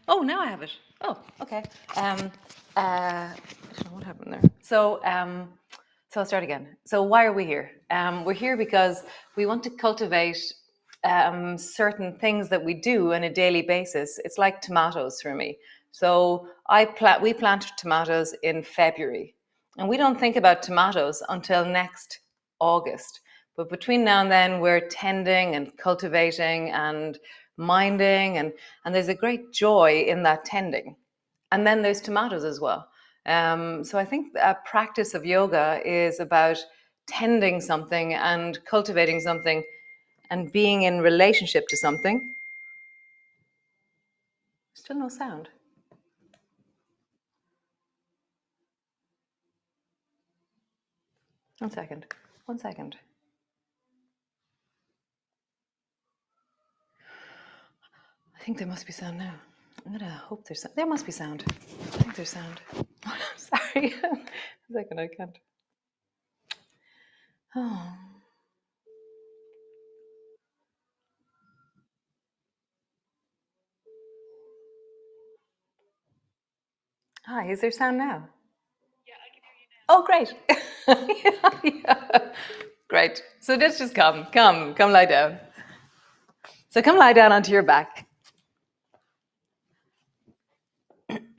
Oh, now I have it. Oh, okay. I don't know what happened there. So I'll start again. So why are we here? We're here because we want to cultivate certain things that we do on a daily basis. It's like tomatoes for me. So we plant tomatoes in February, and we don't think about tomatoes until next August. But between now and then, we're tending and cultivating and minding, and there's a great joy in that tending. And then there's tomatoes as well. So I think a practice of yoga is about tending something and cultivating something and being in relationship to something. Still no sound. One second. One second. I think there must be sound now. I'm gonna hope there's sound. There must be sound. I think there's sound. Sorry. A second, I can't. Oh. Hi, is there sound now? Oh, great. Yeah. Great. So let's just come lie down. So come lie down onto your back.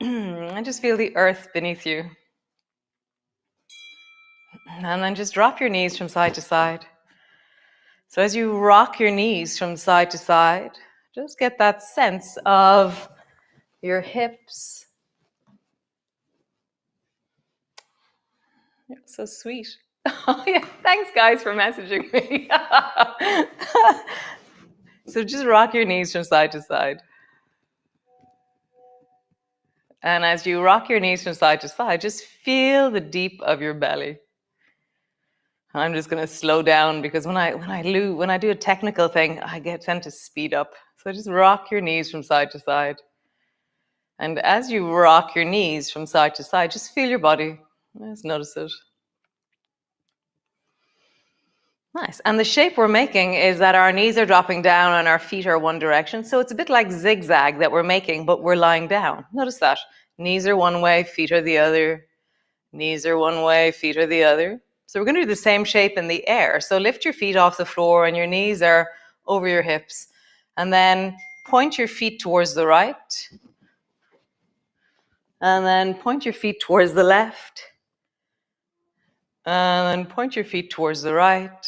And just feel the earth beneath you. And then just drop your knees from side to side. So as you rock your knees from side to side, just get that sense of your hips. You're so sweet. Oh, yeah. Thanks, guys, for messaging me. So just rock your knees from side to side. And as you rock your knees from side to side, just feel the deep of your belly. I'm just going to slow down because when I do a technical thing, I tend to speed up. So just rock your knees from side to side. And as you rock your knees from side to side, just feel your body. Just notice it. Nice. And the shape we're making is that our knees are dropping down and our feet are one direction. So it's a bit like zigzag that we're making, but we're lying down. Notice that. Knees are one way, feet are the other. Knees are one way, feet are the other. So we're going to do the same shape in the air. So lift your feet off the floor and your knees are over your hips. And then point your feet towards the right. And then point your feet towards the left. And then point your feet towards the right.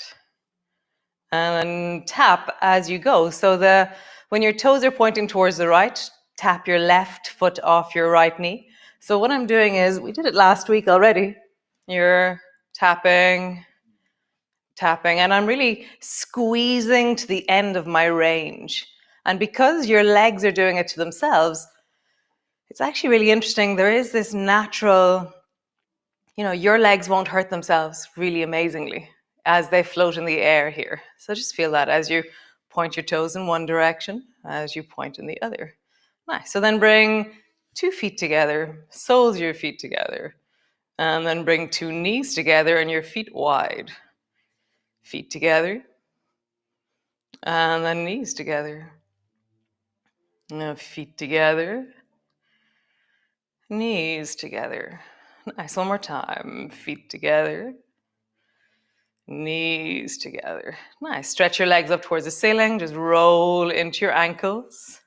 And then tap as you go. So when your toes are pointing towards the right, tap your left foot off your right knee. So what I'm doing is, we did it last week already. You're tapping, tapping, and I'm really squeezing to the end of my range. And because your legs are doing it to themselves, it's actually really interesting. There is this natural, your legs won't hurt themselves really amazingly as they float in the air here. So just feel that as you point your toes in one direction, as you point in the other. Nice. So then bring 2 feet together, soles of your feet together, and then bring 2 knees together and your feet wide. Feet together, and then knees together. Now feet together, knees together. Nice. One more time. Feet together, knees together. Nice. Stretch your legs up towards the ceiling. Just roll into your ankles.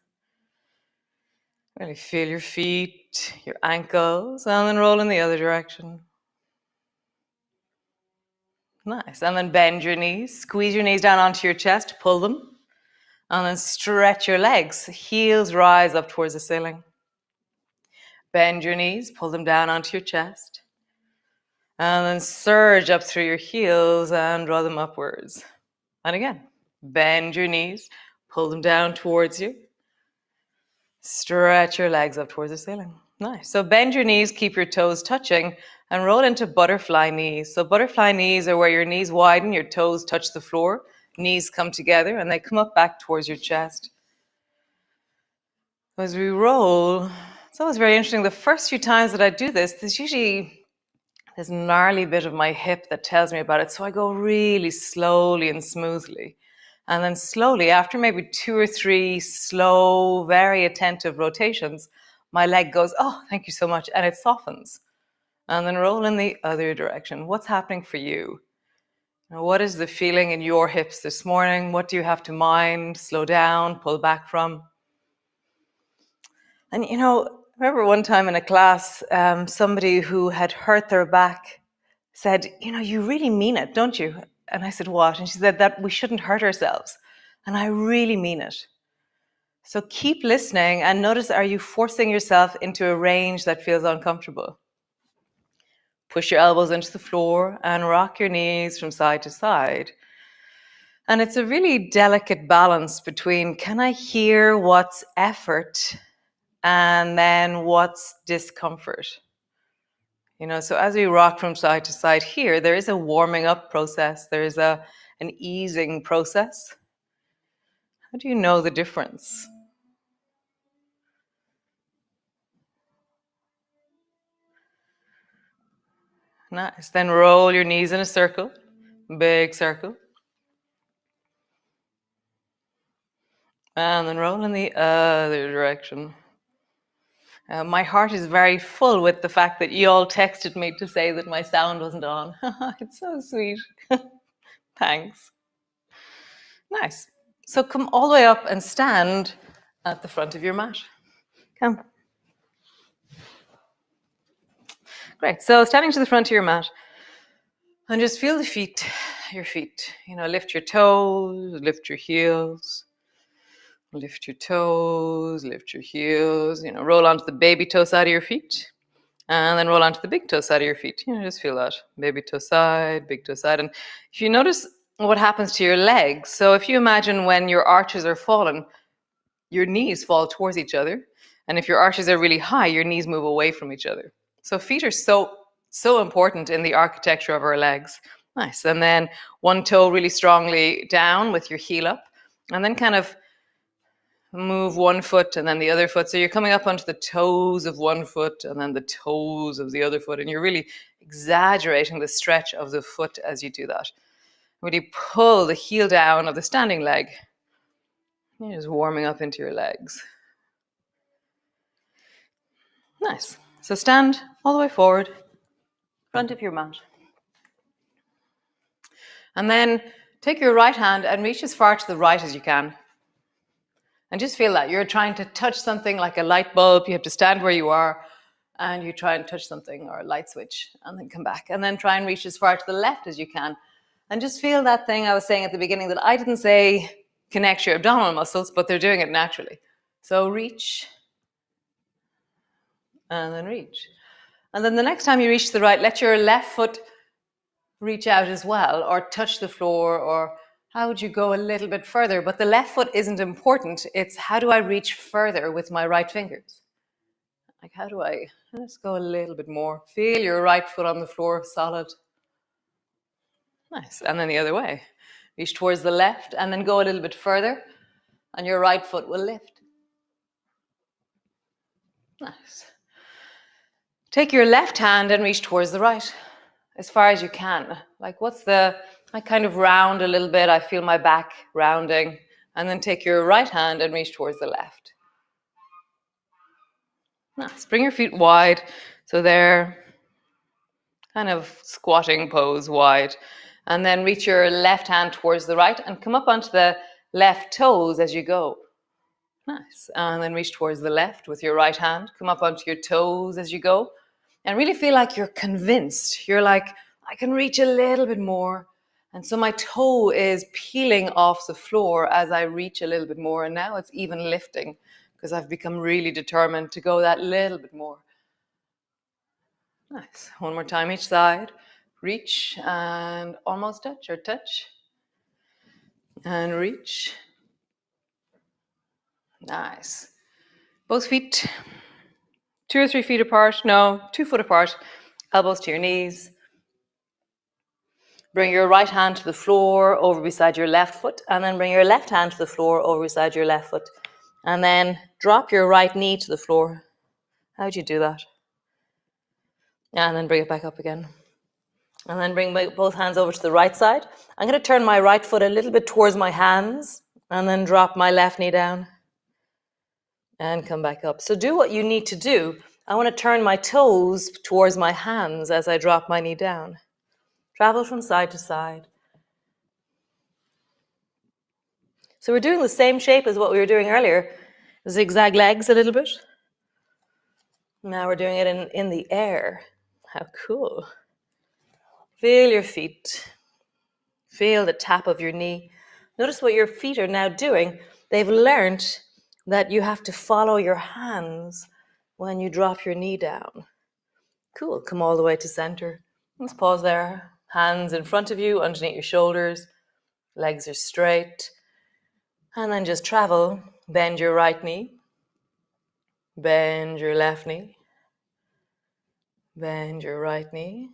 Really feel your feet, your ankles, and then roll in the other direction. Nice. And then bend your knees. Squeeze your knees down onto your chest. Pull them. And then stretch your legs. Heels rise up towards the ceiling. Bend your knees. Pull them down onto your chest. And then surge up through your heels and draw them upwards. And again, bend your knees. Pull them down towards you. Stretch your legs up towards the ceiling. Nice. So bend your knees, keep your toes touching, and roll into butterfly knees. So butterfly knees are where your knees widen, your toes touch the floor, knees come together, and they come up back towards your chest. As we roll, it's always very interesting. The first few times that I do this, there's usually this gnarly bit of my hip that tells me about it. So I go really slowly and smoothly. And then slowly, after maybe 2 or 3 slow, very attentive rotations, my leg goes, oh, thank you so much. And it softens. And then roll in the other direction. What's happening for you? What is the feeling in your hips this morning? What do you have to mind, slow down, pull back from? And I remember one time in a class, somebody who had hurt their back said, you really mean it, don't you? And I said, what? And she said that we shouldn't hurt ourselves. And I really mean it. So keep listening and notice, are you forcing yourself into a range that feels uncomfortable? Push your elbows into the floor and rock your knees from side to side. And it's a really delicate balance between, can I hear what's effort and then what's discomfort? So as we rock from side to side here, there is a warming up process. There is an easing process. How do you know the difference? Nice. Then roll your knees in a circle, big circle. And then roll in the other direction. My heart is very full with the fact that you all texted me to say that my sound wasn't on. It's so sweet. Thanks. Nice. So come all the way up and stand at the front of your mat. Come. Great. So standing to the front of your mat, and just feel the feet, your feet. Lift your toes, lift your heels. Lift your toes, lift your heels. Roll onto the baby toe side of your feet. And then roll onto the big toe side of your feet. Just feel that. Baby toe side, big toe side. And if you notice what happens to your legs, so if you imagine when your arches are fallen, your knees fall towards each other. And if your arches are really high, your knees move away from each other. So feet are so important in the architecture of our legs. Nice. And then one toe really strongly down with your heel up. And then kind of move one foot and then the other foot. So you're coming up onto the toes of one foot and then the toes of the other foot. And you're really exaggerating the stretch of the foot as you do that. Really pull the heel down of the standing leg. You're just warming up into your legs. Nice. So stand all the way forward, front of your mat. And then take your right hand and reach as far to the right as you can. And just feel that. You're trying to touch something like a light bulb. You have to stand where you are and you try and touch something or a light switch and then come back. And then try and reach as far to the left as you can. And just feel that thing I was saying at the beginning that I didn't say connect your abdominal muscles, but they're doing it naturally. So reach and then reach. And then the next time you reach to the right, let your left foot reach out as well, or touch the floor, or how would you go a little bit further? But the left foot isn't important. It's how do I reach further with my right fingers? Like how do I, let's go a little bit more. Feel your right foot on the floor, solid. Nice. And then the other way. Reach towards the left and then go a little bit further and your right foot will lift. Nice. Take your left hand and reach towards the right as far as you can. Like I kind of round a little bit. I feel my back rounding. And then take your right hand and reach towards the left. Nice. Bring your feet wide. So they're kind of squatting pose wide. And then reach your left hand towards the right and come up onto the left toes as you go. Nice. And then reach towards the left with your right hand. Come up onto your toes as you go. And really feel like you're convinced. You're like, I can reach a little bit more. And so my toe is peeling off the floor as I reach a little bit more. And now it's even lifting because I've become really determined to go that little bit more. Nice. One more time each side. Reach and almost touch or touch. And reach. Nice. Both feet 2 or 3 feet apart. No, 2 foot apart. Elbows to your knees. Bring your right hand to the floor over beside your left foot, and then bring your left hand to the floor over beside your left foot. And then drop your right knee to the floor. How would you do that? And then bring it back up again. And then bring both hands over to the right side. I'm going to turn my right foot a little bit towards my hands, and then drop my left knee down. And come back up. So do what you need to do. I want to turn my toes towards my hands as I drop my knee down. Travel from side to side. So we're doing the same shape as what we were doing earlier. Zigzag legs a little bit. Now we're doing it in the air. How cool. Feel your feet. Feel the tap of your knee. Notice what your feet are now doing. They've learned that you have to follow your hands when you drop your knee down. Cool. Come all the way to center. Let's pause there. Hands in front of you, underneath your shoulders. Legs are straight. And then just travel. Bend your right knee. Bend your left knee. Bend your right knee.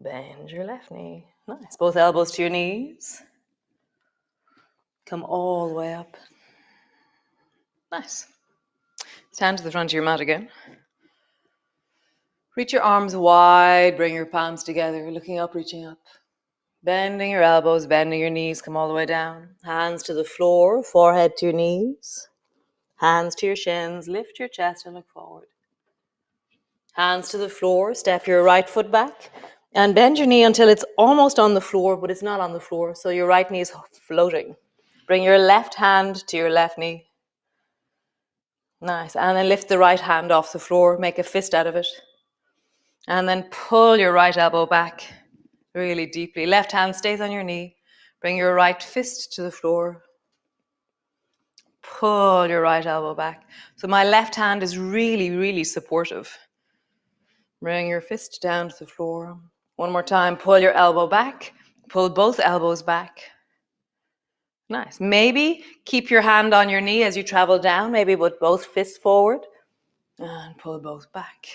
Bend your left knee. Nice. Both elbows to your knees. Come all the way up. Nice. Stand to the front of your mat again. Reach your arms wide. Bring your palms together. Looking up, reaching up. Bending your elbows, bending your knees. Come all the way down. Hands to the floor. Forehead to your knees. Hands to your shins. Lift your chest and look forward. Hands to the floor. Step your right foot back. And bend your knee until it's almost on the floor, but it's not on the floor. So your right knee is floating. Bring your left hand to your left knee. Nice. And then lift the right hand off the floor. Make a fist out of it. And then pull your right elbow back really deeply. Left hand stays on your knee. Bring your right fist to the floor. Pull your right elbow back. So my left hand is really, really supportive. Bring your fist down to the floor. One more time. Pull your elbow back. Pull both elbows back. Nice. Maybe keep your hand on your knee as you travel down. Maybe with both fists forward. And pull both back.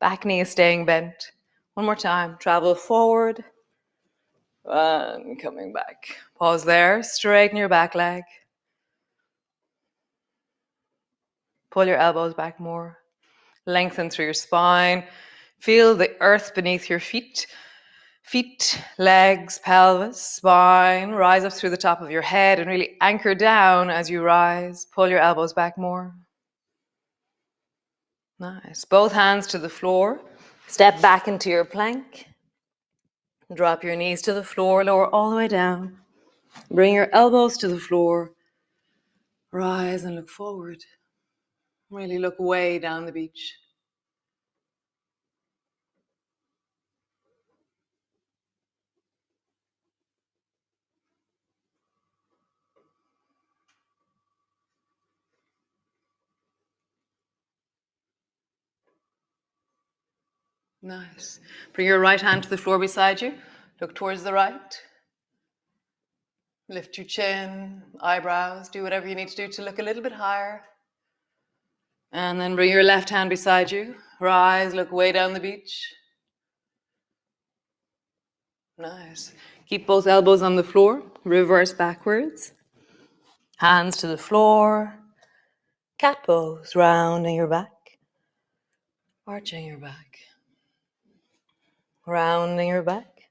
Back knee is staying bent. One more time. Travel forward. And coming back. Pause there. Straighten your back leg. Pull your elbows back more. Lengthen through your spine. Feel the earth beneath your feet. Feet, legs, pelvis, spine. Rise up through the top of your head and really anchor down as you rise. Pull your elbows back more. Nice. Both hands to the floor. Step back into your plank. Drop your knees to the floor, lower all the way down. Bring your elbows to the floor. Rise and look forward. Really look way down the beach. Nice. Bring your right hand to the floor beside you. Look towards the right. Lift your chin, eyebrows. Do whatever you need to do to look a little bit higher. And then bring your left hand beside you. Rise, look way down the beach. Nice. Keep both elbows on the floor. Reverse backwards. Hands to the floor. Cat pose, rounding your back. Arching your back. Rounding your back.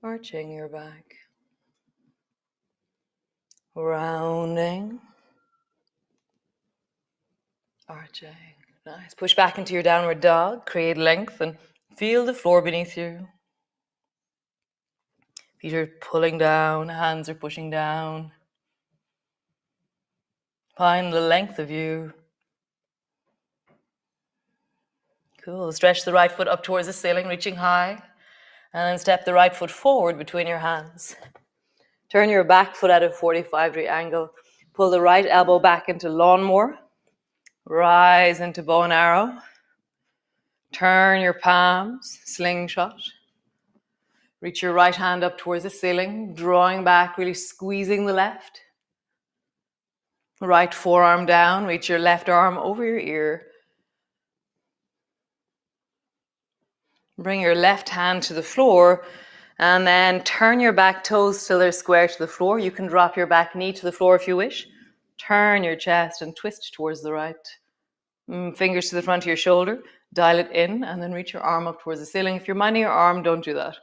Arching your back. Rounding. Arching. Nice. Push back into your downward dog. Create length and feel the floor beneath you. Feet are pulling down. Hands are pushing down. Find the length of you. Cool. Stretch the right foot up towards the ceiling, reaching high. And then step the right foot forward between your hands. Turn your back foot at a 45-degree angle. Pull the right elbow back into lawnmower. Rise into bow and arrow. Turn your palms, slingshot. Reach your right hand up towards the ceiling, drawing back, really squeezing the left. Right forearm down, reach your left arm over your ear. Bring your left hand to the floor and then turn your back toes till they're square to the floor. You can drop your back knee to the floor if you wish. Turn your chest and twist towards the right. Fingers to the front of your shoulder. Dial it in and then reach your arm up towards the ceiling. If you're minding your arm, don't do that.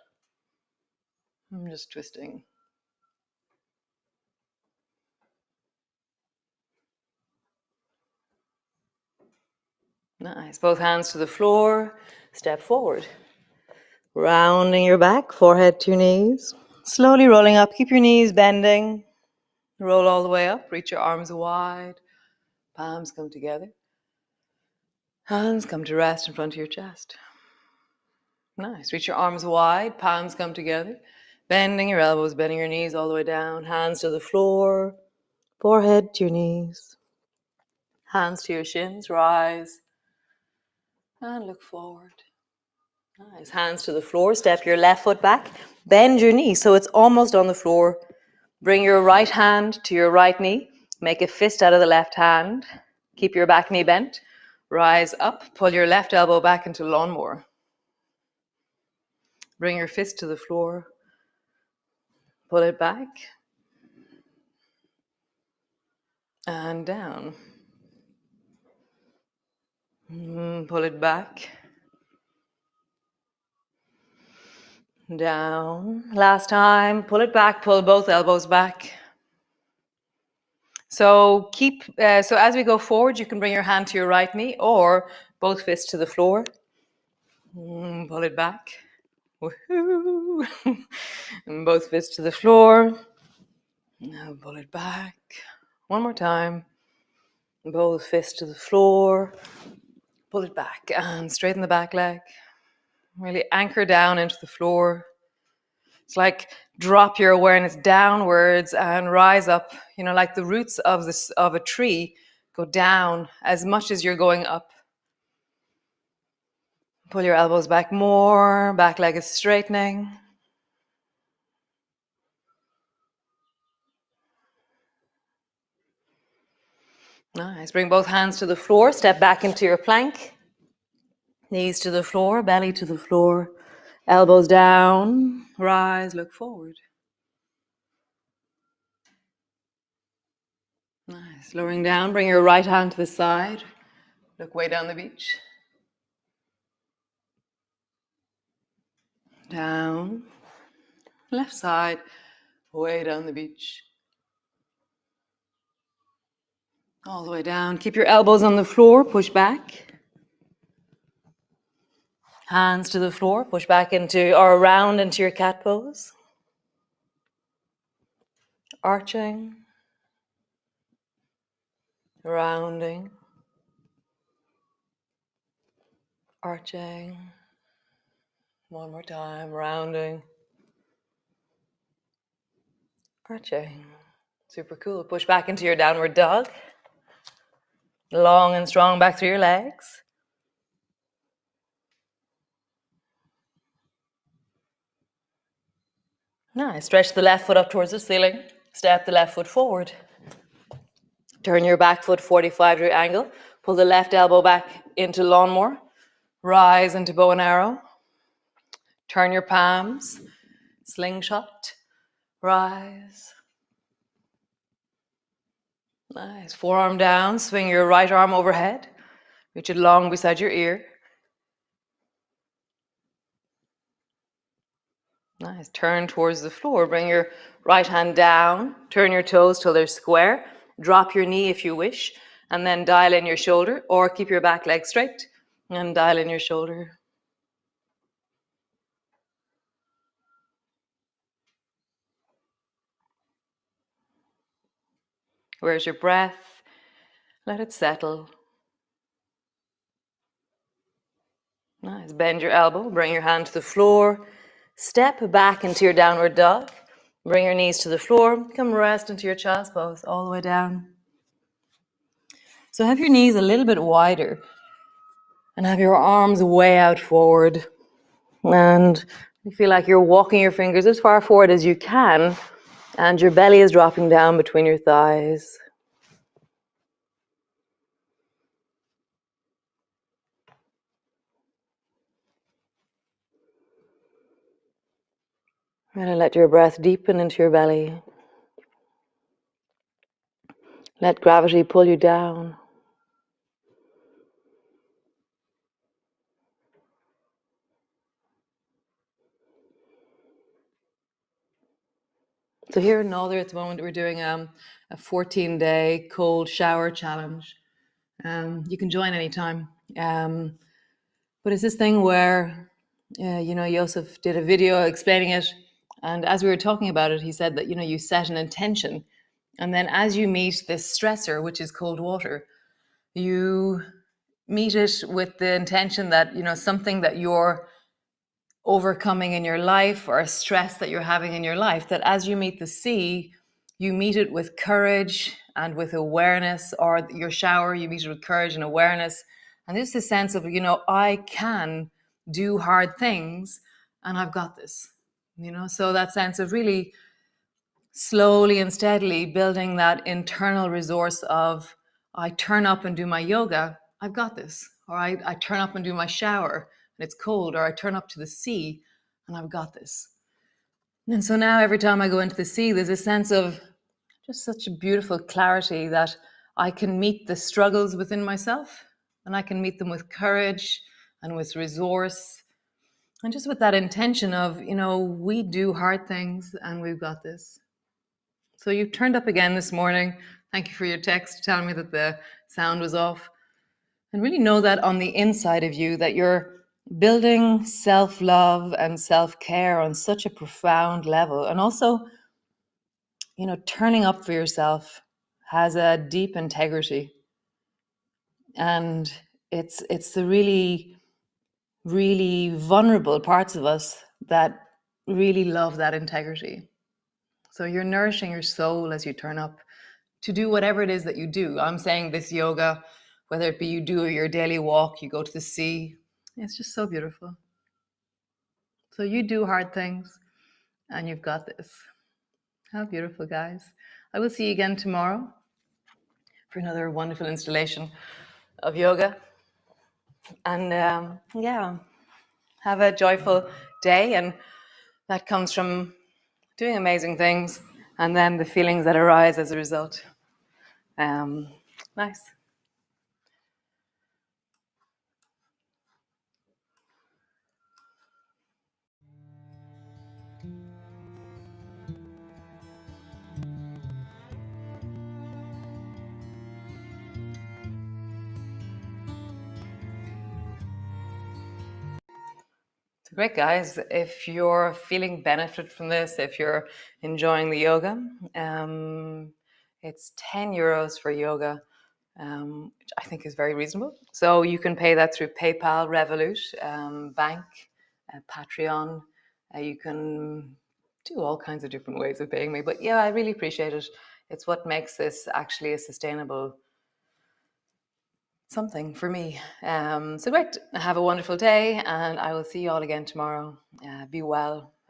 I'm just twisting. Nice. Both hands to the floor. Step forward. Rounding your back, forehead to your knees. Slowly rolling up. Keep your knees bending. Roll all the way up. Reach your arms wide. Palms come together. Hands come to rest in front of your chest. Nice. Reach your arms wide. Palms come together. Bending your elbows, bending your knees all the way down. Hands to the floor. Forehead to your knees. Hands to your shins. Rise. And look forward. Nice. Hands to the floor. Step your left foot back. Bend your knee so it's almost on the floor. Bring your right hand to your right knee. Make a fist out of the left hand. Keep your back knee bent. Rise up. Pull your left elbow back into lawnmower. Bring your fist to the floor. Pull it back. And down. Pull it back. Down. Last time. Pull it back. Pull both elbows back. So so as we go forward, you can bring your hand to your right knee or both fists to the floor. Pull it back. Woohoo! And both fists to the floor. Now pull it back. One more time. Both fists to the floor. Pull it back and straighten the back leg. Really anchor down into the floor. It's like drop your awareness downwards and rise up, like the roots of a tree go down as much as you're going up. Pull your elbows back more, back leg is straightening. Nice. Bring both hands to the floor, step back into your plank. Knees to the floor, belly to the floor, elbows down, rise, look forward. Nice. Lowering down, bring your right hand to the side, look way down the beach. down, left side, way down the beach. All the way down. Keep your elbows on the floor, push back. Hands to the floor, push back into or around into your cat pose. Arching, rounding, arching. One more time, rounding, arching. Super cool. Push back into your downward dog. Long and strong back through your legs. Nice. Stretch the left foot up towards the ceiling. Step the left foot forward. Turn your back foot 45-degree angle. Pull the left elbow back into lawnmower. Rise into bow and arrow. Turn your palms. Slingshot. Rise. Nice. Forearm down. Swing your right arm overhead. Reach it long beside your ear. Nice. Turn towards the floor. Bring your right hand down. Turn your toes till they're square. Drop your knee if you wish. And then dial in your shoulder, or keep your back leg straight and dial in your shoulder. Where's your breath? Let it settle. Nice. Bend your elbow. Bring your hand to the floor. Step back into your downward dog. Bring your knees to the floor. Come rest into your child's pose all the way down. So have your knees a little bit wider and have your arms way out forward. And you feel like you're walking your fingers as far forward as you can, and your belly is dropping down between your thighs. And let your breath deepen into your belly. Let gravity pull you down. So here in Naduir at the moment, we're doing a 14-day cold shower challenge. You can join anytime. But it's this thing where, Joseph did a video explaining it. And as we were talking about it, he said that, you set an intention. And then as you meet this stressor, which is cold water, you meet it with the intention that, something that you're overcoming in your life or a stress that you're having in your life, that as you meet the sea, you meet it with courage and with awareness, or your shower, you meet it with courage and awareness. And there's this sense of, I can do hard things and I've got this, so that sense of really slowly and steadily building that internal resource of, I turn up and do my yoga, I've got this. Or I turn up and do my shower and it's cold, or I turn up to the sea and I've got this. And so now every time I go into the sea, there's a sense of just such a beautiful clarity that I can meet the struggles within myself, and I can meet them with courage and with resource, and just with that intention of, we do hard things and we've got this. So you turned up again this morning. Thank you for your text telling me that the sound was off. And really know that on the inside of you, that you're building self-love and self-care on such a profound level. And also, turning up for yourself has a deep integrity. And it's the really, really vulnerable parts of us that really love that integrity. So you're nourishing your soul as you turn up to do whatever it is that you do. I'm saying this yoga, whether it be you do your daily walk, you go to the sea, it's just so beautiful. So you do hard things and you've got this. How beautiful, guys. I will see you again tomorrow for another wonderful installation of yoga. And have a joyful day. And that comes from doing amazing things and then the feelings that arise as a result. Nice. Great, guys. If you're feeling benefit from this, if you're enjoying the yoga, it's €10 for yoga, which I think is very reasonable. So you can pay that through PayPal, Revolut, Bank, Patreon. You can do all kinds of different ways of paying me. But yeah, I really appreciate it. It's what makes this actually a sustainable something for me. So great. Have a wonderful day, and I will see you all again tomorrow. Be well.